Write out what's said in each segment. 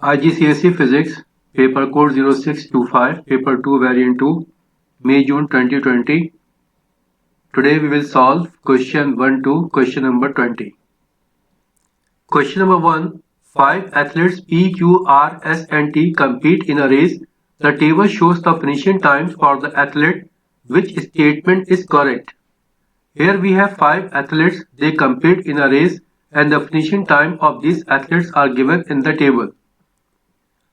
IGCSE Physics, Paper Code 0625, Paper 2 Variant 2, May-June 2020. Today we will solve question 1 to question number 20. Question number 1. 5 athletes P, Q, R, S and T compete in a race. The table shows the finishing times for the athlete. Which statement is correct? Here we have 5 athletes. They compete in a race and the finishing time of these athletes are given in the table.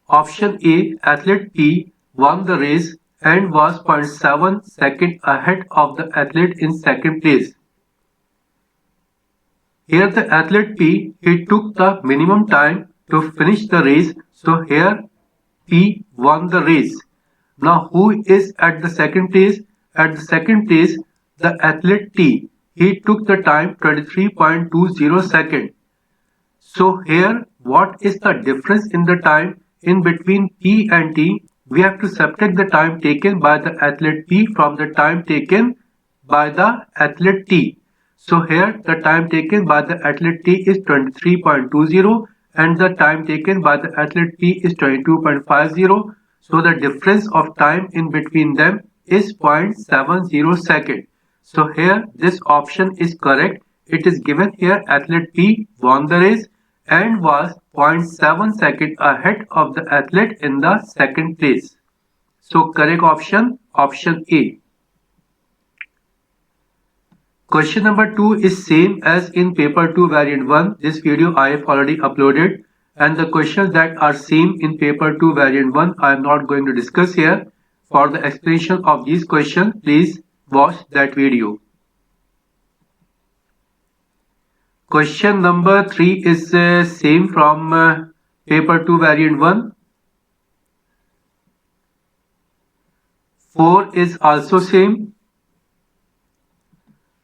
Option A. Athlete P won the race and was 0.7 seconds ahead of the athlete in second place. Here the athlete P, he took the minimum time to finish the race, so here P won the race. Now who is at the second place? At the second place, the athlete T, he took the time 23.20 seconds. So here what is the difference in the time in between P and T? We have to subtract the time taken by the athlete P from the time taken by the athlete T. So here the time taken by the athlete T is 23.20 and the time taken by the athlete P is 22.50. So the difference of time in between them is 0.70 seconds. So here this option is correct. It is given here athlete P won the race and was 0.7 seconds ahead of the athlete in the second place. So correct option A. Question number 2 is same as in paper 2 variant 1. This video I have already uploaded and the questions that are same in paper 2 variant 1 I am not going to discuss here. For the explanation of these questions, please watch that video. Question number 3 is same from paper 2 variant 1. 4 is also same.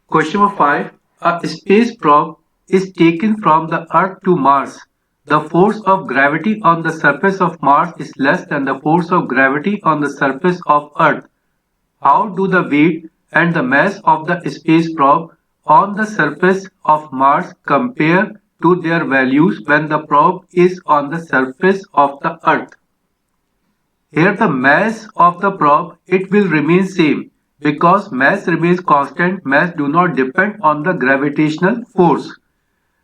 Question number 5. A space probe is taken from the Earth to Mars. The force of gravity on the surface of Mars is less than the force of gravity on the surface of Earth. How do the weight and the mass of the space probe on the surface of Mars compare to their values when the probe is on the surface of the Earth? Here the mass of the probe, it will remain same because mass remains constant. Mass do not depend on the gravitational force.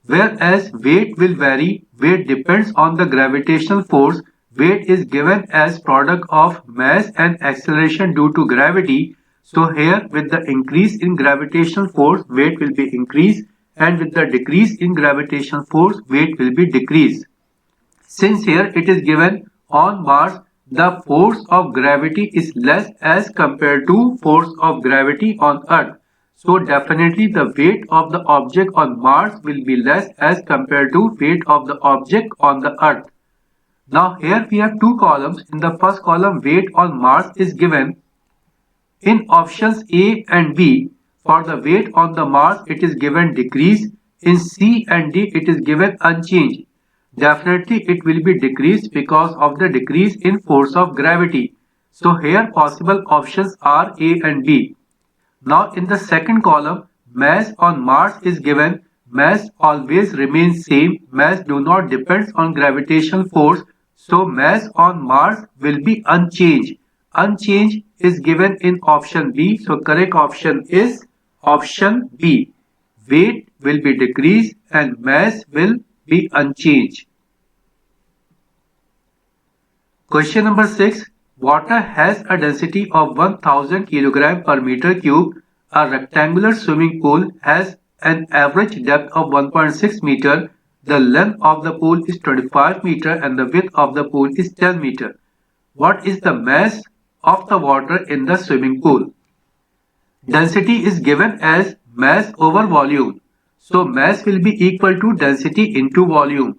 Whereas weight will vary. Weight depends on the gravitational force. Weight is given as product of mass and acceleration due to gravity. So here with the increase in gravitational force, weight will be increased, and with the decrease in gravitational force, weight will be decreased. Since here it is given on Mars, the force of gravity is less as compared to force of gravity on Earth. So definitely the weight of the object on Mars will be less as compared to weight of the object on the Earth. Now here we have two columns. In the first column, weight on Mars is given. In options A and B, for the weight on the Mars it is given decrease. In C and D it is given unchanged. Definitely it will be decreased because of the decrease in force of gravity. So here possible options are A and B. Now in the second column, mass on Mars is given. Mass always remains same. Mass do not depend on gravitational force. So mass on Mars will be unchanged. Unchanged is given in option B. So correct option is option B. Weight will be decreased and mass will be unchanged. Question number 6. Water has a density of 1000 kg per meter cube. A rectangular swimming pool has an average depth of 1.6 meter. The length of the pool is 25 meter and the width of the pool is 10 meter. What is the mass of the water in the swimming pool? Density is given as mass over volume. So mass will be equal to density into volume.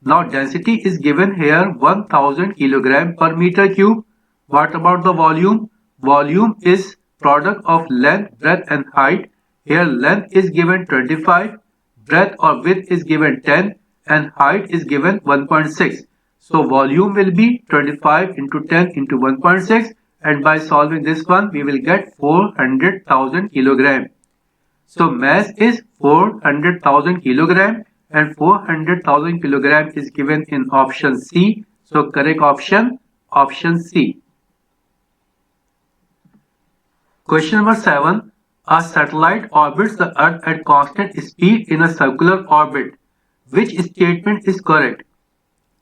Now density is given here 1000 kg per meter cube. What about the volume? Volume is product of length, breadth and height. Here length is given 25, breadth or width is given 10 and height is given 1.6. So volume will be 25 into 10 into 1.6 and by solving this one we will get 400,000 kilogram. So mass is 400,000 kilogram and 400,000 kilogram is given in option C. So correct option, option C. Question number 7. A satellite orbits the Earth at constant speed in a circular orbit. Which statement is correct?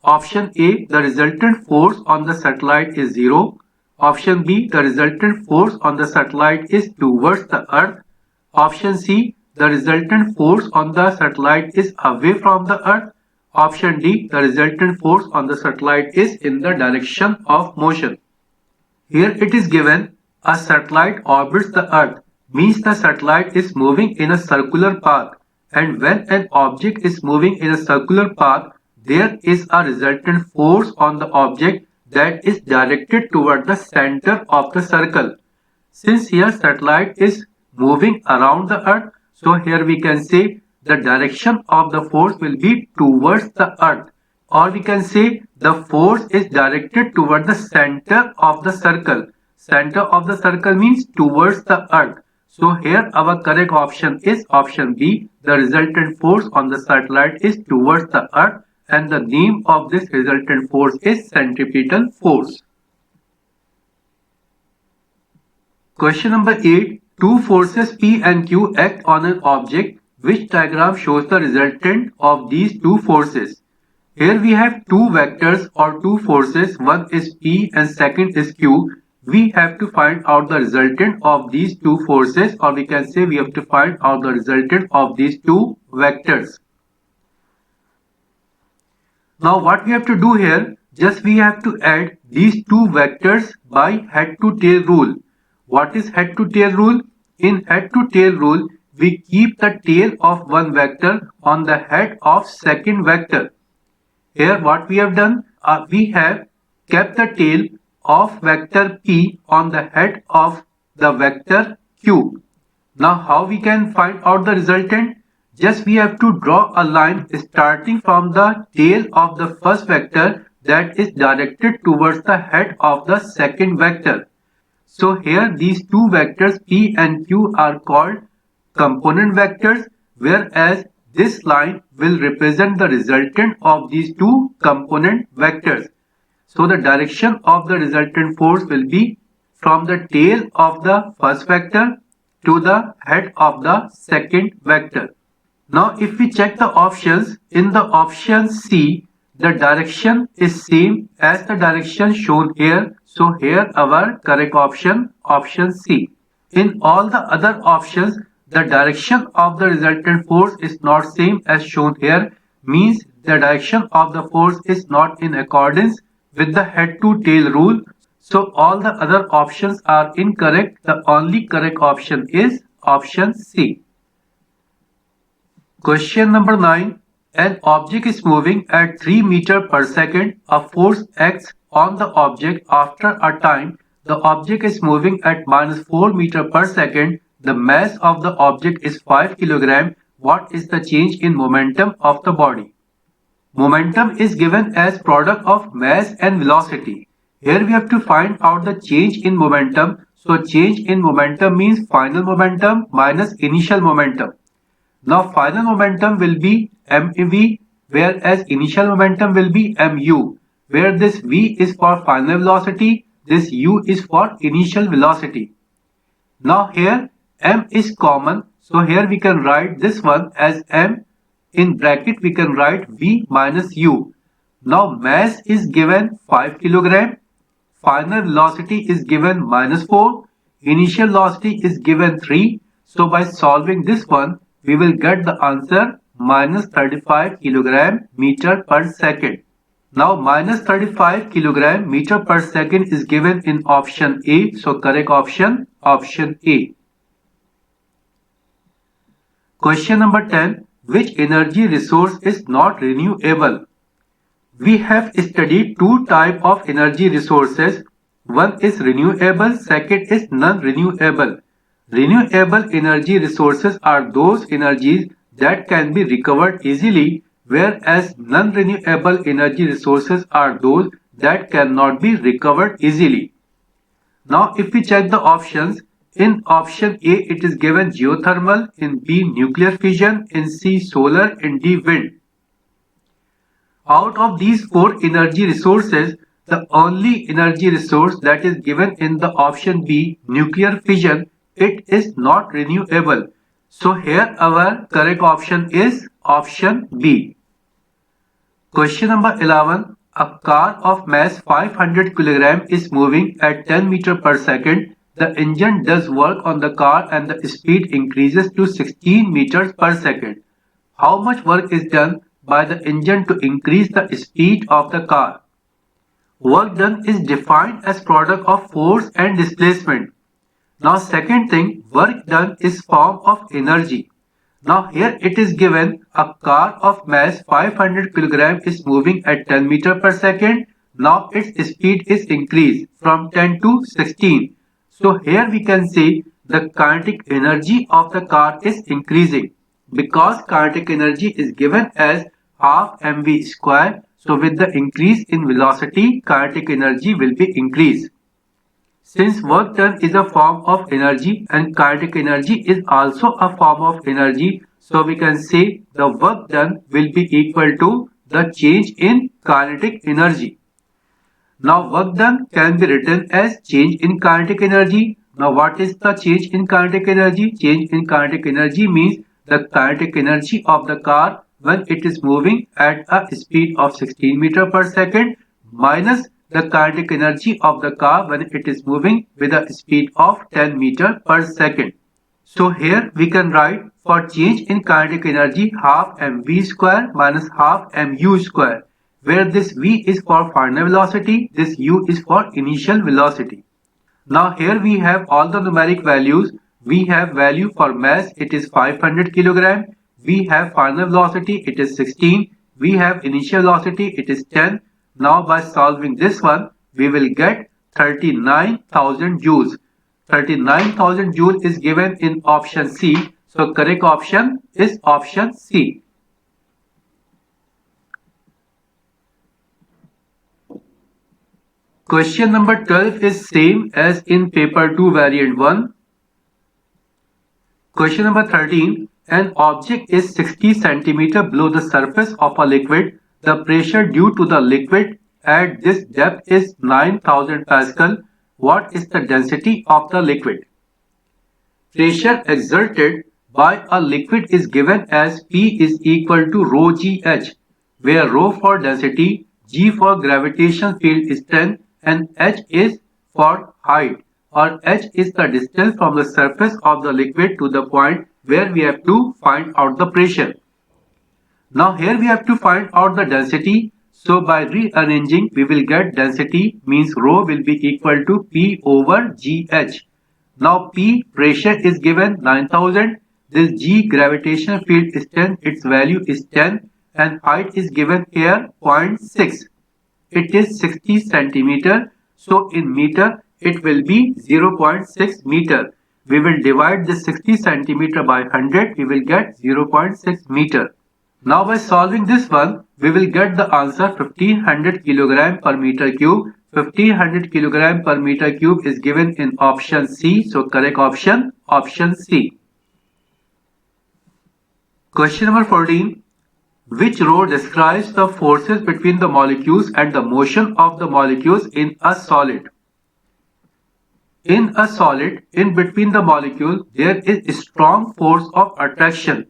Option A. The resultant force on the satellite is 0. Option B. The resultant force on the satellite is towards the Earth. Option C. The resultant force on the satellite is away from the Earth. Option D. The resultant force on the satellite is in the direction of motion. Here it is given a satellite orbits the Earth, means the satellite is moving in a circular path, and when an object is moving in a circular path, there is a resultant force on the object that is directed toward the center of the circle. Since here satellite is moving around the Earth, so here we can say the direction of the force will be towards the Earth, or we can say the force is directed toward the center of the circle. Center of the circle means towards the Earth. So here our correct option is option B. The resultant force on the satellite is towards the Earth, and the name of this resultant force is centripetal force. Question number 8. Two forces P and Q act on an object. Which diagram shows the resultant of these two forces? Here we have two vectors or two forces. One is P and second is Q. We have to find out the resultant of these two forces, or we can say we have to find out the resultant of these two vectors. Now what we have to do here, just we have to add these two vectors by head to tail rule. What is head to tail rule? In head to tail rule, we keep the tail of one vector on the head of second vector. Here what we have done, we have kept the tail of vector P on the head of the vector Q. Now how we can find out the resultant? Just we have to draw a line starting from the tail of the first vector that is directed towards the head of the second vector. So here these two vectors P and Q are called component vectors, whereas this line will represent the resultant of these two component vectors. So the direction of the resultant force will be from the tail of the first vector to the head of the second vector. Now if we check the options, in the option C, the direction is same as the direction shown here. So here our correct option, option C. In all the other options, the direction of the resultant force is not same as shown here, means the direction of the force is not in accordance with the head to tail rule. So all the other options are incorrect. The only correct option is option C. Question number 9. An object is moving at 3 meters per second. A force acts on the object after a time. The object is moving at -4 meters per second. The mass of the object is 5 kg. What is the change in momentum of the body? Momentum is given as product of mass and velocity. Here we have to find out the change in momentum. So change in momentum means final momentum minus initial momentum. Now final momentum will be mv, whereas initial momentum will be mu, where this v is for final velocity, this u is for initial velocity. Now here m is common, so here we can write this one as m. In bracket we can write v minus u. Now mass is given 5 kg, final velocity is given -4, initial velocity is given 3. So by solving this one, we will get the answer -35 kg meter per second. Now -35 kg meter per second is given in option A. So correct option, option A. Question number 10. Which energy resource is not renewable? We have studied two types of energy resources. One is renewable, second is non-renewable. Renewable energy resources are those energies that can be recovered easily, whereas non-renewable energy resources are those that cannot be recovered easily. Now if we check the options, in option A it is given geothermal, in B nuclear fission, in C solar, in D wind. Out of these four energy resources, the only energy resource that is given in the option B, nuclear fission, it is not renewable. So here our correct option is option B. Question number 11. A car of mass 500 kg is moving at 10 meter per second. The engine does work on the car and the speed increases to 16 meters per second. How much work is done by the engine to increase the speed of the car? Work done is defined as product of force and displacement. Now second thing, work done is form of energy. Now here it is given a car of mass 500 kg is moving at 10 meter per second. Now its speed is increased from 10 to 16. So here we can see the kinetic energy of the car is increasing. Because kinetic energy is given as half mv square. So with the increase in velocity, kinetic energy will be increased. Since work done is a form of energy and kinetic energy is also a form of energy, so we can say the work done will be equal to the change in kinetic energy. Now work done can be written as change in kinetic energy. Now what is the change in kinetic energy? Change in kinetic energy means the kinetic energy of the car when it is moving at a speed of 16 meter per second minus the kinetic energy of the car when it is moving with a speed of 10 meter per second. So here we can write for change in kinetic energy half mv square minus half mu square, where this v is for final velocity, this u is for initial velocity. Now here we have all the numeric values. We have value for mass, it is 500 kg. We have final velocity, it is 16. We have initial velocity, it is 10. Now by solving this one, we will get 39,000 joules. 39,000 joule is given in option C. So correct option is option C. Question number 12 is same as in paper 2 variant 1. Question number 13. An object is 60 cm below the surface of a liquid. The pressure due to the liquid at this depth is 9000 Pascal. What is the density of the liquid? Pressure exerted by a liquid is given as P is equal to rho GH, where rho for density, G for gravitational field is 10 and H is for height, or H is the distance from the surface of the liquid to the point where we have to find out the pressure. Now here we have to find out the density. So by rearranging, we will get density means rho will be equal to P over GH. Now P pressure is given 9000. This G gravitational field is 10. Its value is 10 and height is given here 0.6. It is 60 centimeter. So in meter it will be 0.6 meter. We will divide this 60 centimeter by 100. We will get 0.6 meter. Now by solving this one, we will get the answer 1500 kg per meter cube. 1500 kg per meter cube is given in option C. So correct option, option C. Question number 14. Which rho describes the forces between the molecules and the motion of the molecules in a solid? In a solid, in between the molecule, there is a strong force of attraction.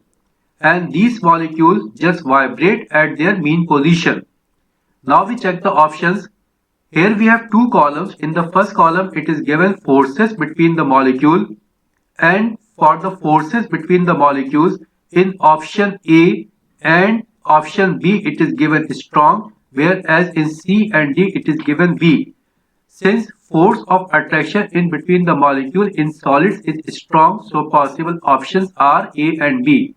And these molecules just vibrate at their mean position. Now we check the options. Here we have two columns. In the first column it is given forces between the molecule, and for the forces between the molecules in option A and option B it is given strong, whereas in C and D it is given weak. Since force of attraction in between the molecule in solids is strong, so possible options are A and B.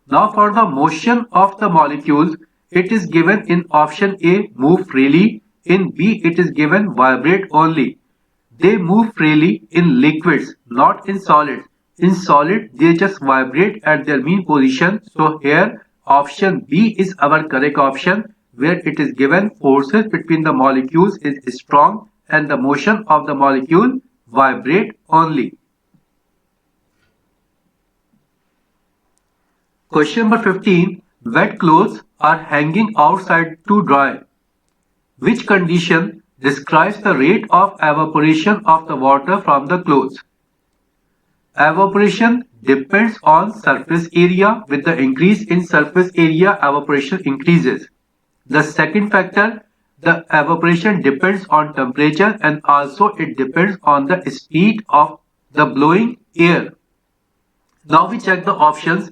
Now for the motion of the molecules, it is given in option A, move freely. In B, it is given vibrate only. They move freely in liquids, not in solids. In solid, they just vibrate at their mean position. So here, option B is our correct option, where it is given forces between the molecules is strong and the motion of the molecule vibrate only. Question number 15. Wet clothes are hanging outside to dry. Which condition describes the rate of evaporation of the water from the clothes? Evaporation depends on surface area. With the increase in surface area, evaporation increases. The second factor, the evaporation depends on temperature and also it depends on the speed of the blowing air. Now we check the options.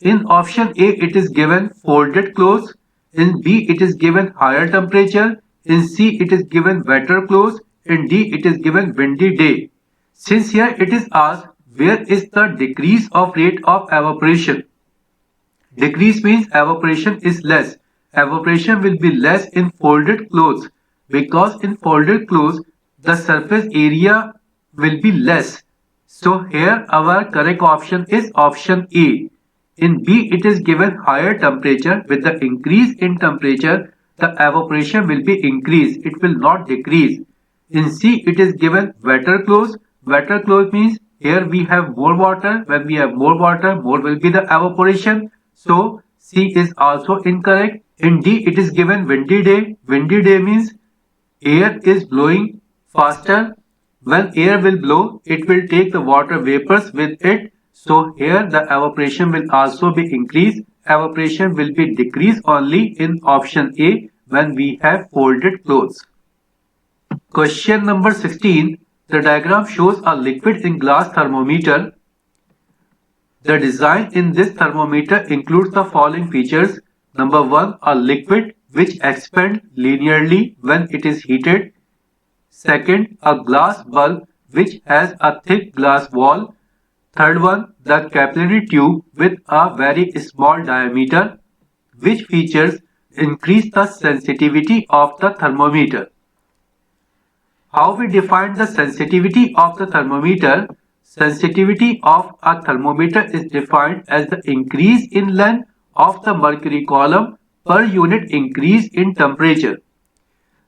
In option A, it is given folded clothes. In B, it is given higher temperature. In C, it is given wetter clothes. In D, it is given windy day. Since here it is asked, where is the decrease of rate of evaporation? Decrease means evaporation is less. Evaporation will be less in folded clothes because in folded clothes the surface area will be less. So here our correct option is option A. In B it is given higher temperature. With the increase in temperature the evaporation will be increased. It will not decrease. In C it is given wetter clothes. Wetter clothes means here we have more water. When we have more water, more will be the evaporation. So C is also incorrect. In D it is given windy day. Windy day means air is blowing faster. When air will blow, it will take the water vapors with it. So here the evaporation will also be increased. Evaporation will be decreased only in option A when we have folded clothes. Question number 16. The diagram shows a liquid in glass thermometer. The design in this thermometer includes the following features. Number 1. A liquid which expands linearly when it is heated. Second, a glass bulb which has a thick glass wall. Third one, the capillary tube with a very small diameter. Which features increase the sensitivity of the thermometer? How we define the sensitivity of the thermometer? Sensitivity of a thermometer is defined as the increase in length of the mercury column per unit increase in temperature.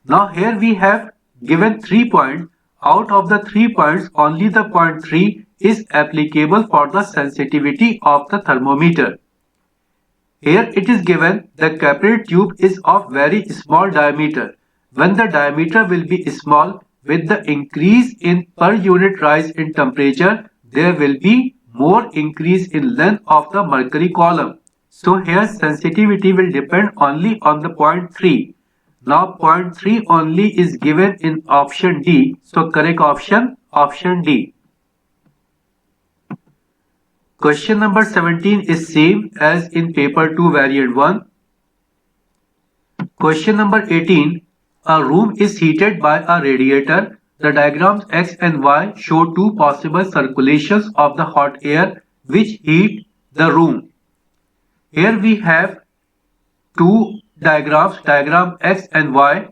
Now here we have given 3 points. Out of the 3 points, only the point 3 is applicable for the sensitivity of the thermometer. Here it is given the capillary tube is of very small diameter. When the diameter will be small, with the increase in per unit rise in temperature, there will be more increase in length of the mercury column. So here sensitivity will depend only on the point 3. Now point 3 only is given in option D. So correct option, option D. Question number 17 is same as in paper 2 variant 1. Question number 18. A room is heated by a radiator. The diagrams X and Y show two possible circulations of the hot air which heat the room. Here we have two diagrams, diagram X and Y.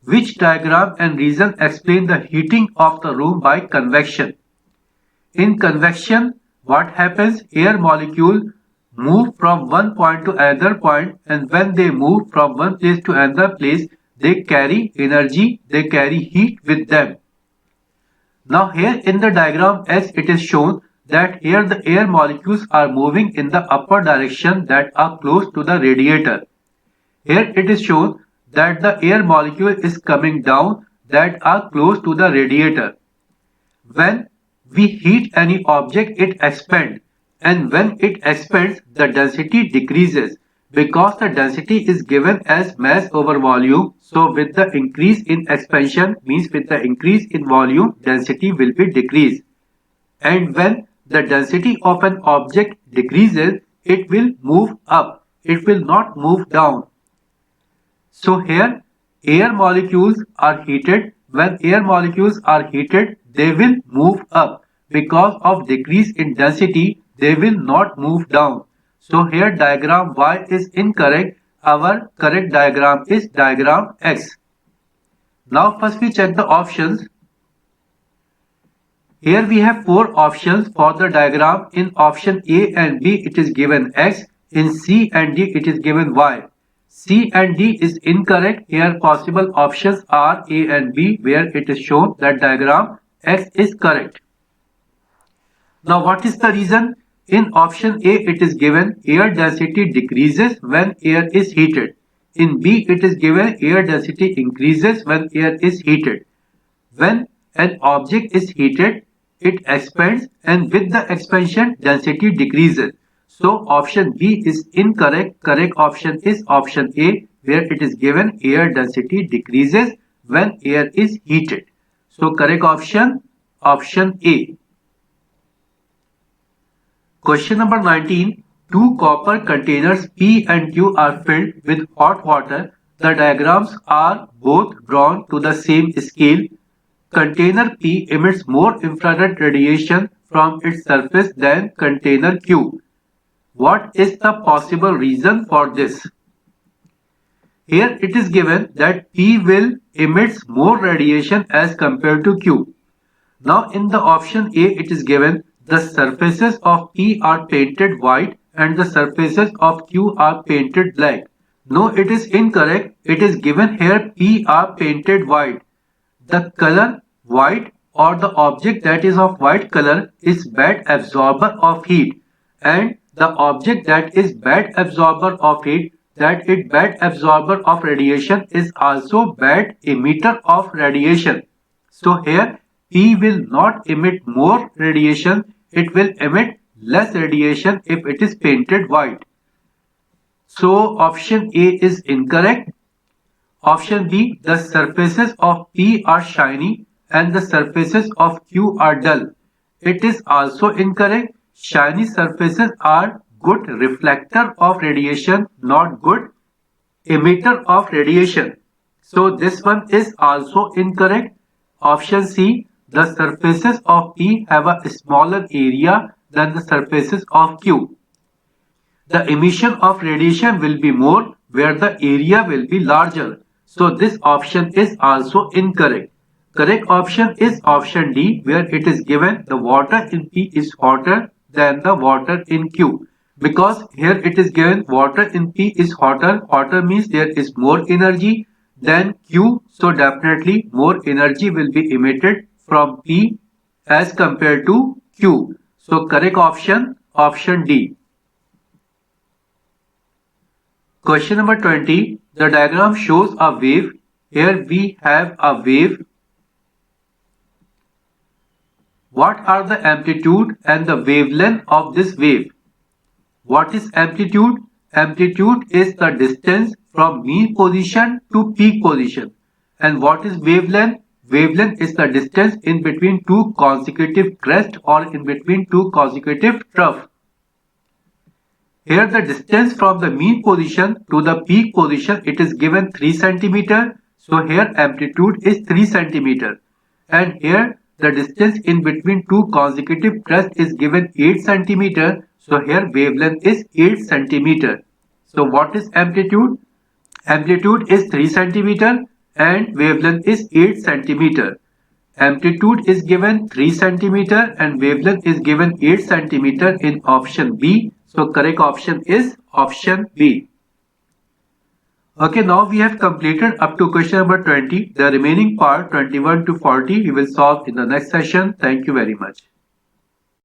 Which diagram and reason explain the heating of the room by convection? In convection, what happens? Air molecule move from one point to another point, and when they move from one place to another place, they carry energy, they carry heat with them. Now here in the diagram S, it is shown that here the air molecules are moving in the upper direction that are close to the radiator. Here it is shown that the air molecule is coming down that are close to the radiator. When we heat any object, it expands, and when it expands, the density decreases because the density is given as mass over volume. So with the increase in expansion means with the increase in volume, density will be decreased. And when the density of an object decreases, it will move up. It will not move down. So here air molecules are heated. When air molecules are heated, they will move up. Because of decrease in density, they will not move down. So here diagram Y is incorrect. Our correct diagram is diagram X. Now first we check the options. Here we have 4 options for the diagram. In option A and B it is given X. In C and D it is given Y. C and D is incorrect. Here possible options are A and B where it is shown that diagram X is correct. Now what is the reason? In option A, it is given air density decreases when air is heated. In B, it is given air density increases when air is heated. When an object is heated, it expands, and with the expansion, density decreases. So option B is incorrect. Correct option is option A, where it is given air density decreases when air is heated. So correct option A. Question number 19. Two copper containers P and Q are filled with hot water. The diagrams are both drawn to the same scale. Container P emits more infrared radiation from its surface than container Q. What is the possible reason for this? Here it is given that P will emits more radiation as compared to Q. Now in the option A it is given the surfaces of P are painted white and the surfaces of Q are painted black. No, it is incorrect. It is given here P are painted white. The color white or the object that is of white color is bad absorber of heat, and the object that is bad absorber of heat, that is bad absorber of radiation, is also bad emitter of radiation. So here P will not emit more radiation, it will emit less radiation if it is painted white. So option A is incorrect. Option B, the surfaces of P are shiny and the surfaces of Q are dull. It is also incorrect. Shiny surfaces are good reflector of radiation, not good emitter of radiation. So this one is also incorrect. Option C, the surfaces of P have a smaller area than the surfaces of Q. The emission of radiation will be more where the area will be larger. So this option is also incorrect. Correct option is option D, where it is given the water in P is hotter than the water in Q. Because here it is given water in P is hotter. Hotter means there is more energy than Q. So definitely more energy will be emitted from P as compared to Q. So correct option D. Question number 20. The diagram shows a wave. Here we have a wave. What are the amplitude and the wavelength of this wave? What is amplitude? Amplitude is the distance from mean position to peak position. And what is wavelength? Wavelength is the distance in between two consecutive crests or in between two consecutive troughs. Here the distance from the mean position to the peak position, it is given 3 cm. So here amplitude is 3 cm. And here the distance in between two consecutive crests is given 8 cm. So here wavelength is 8 cm. So what is amplitude? Amplitude is 3 cm and wavelength is 8 cm. Amplitude is given 3 cm and wavelength is given 8 cm in option B. So correct option is option B. Okay, now we have completed up to question number 20. The remaining part 21 to 40 we will solve in the next session. Thank you very much.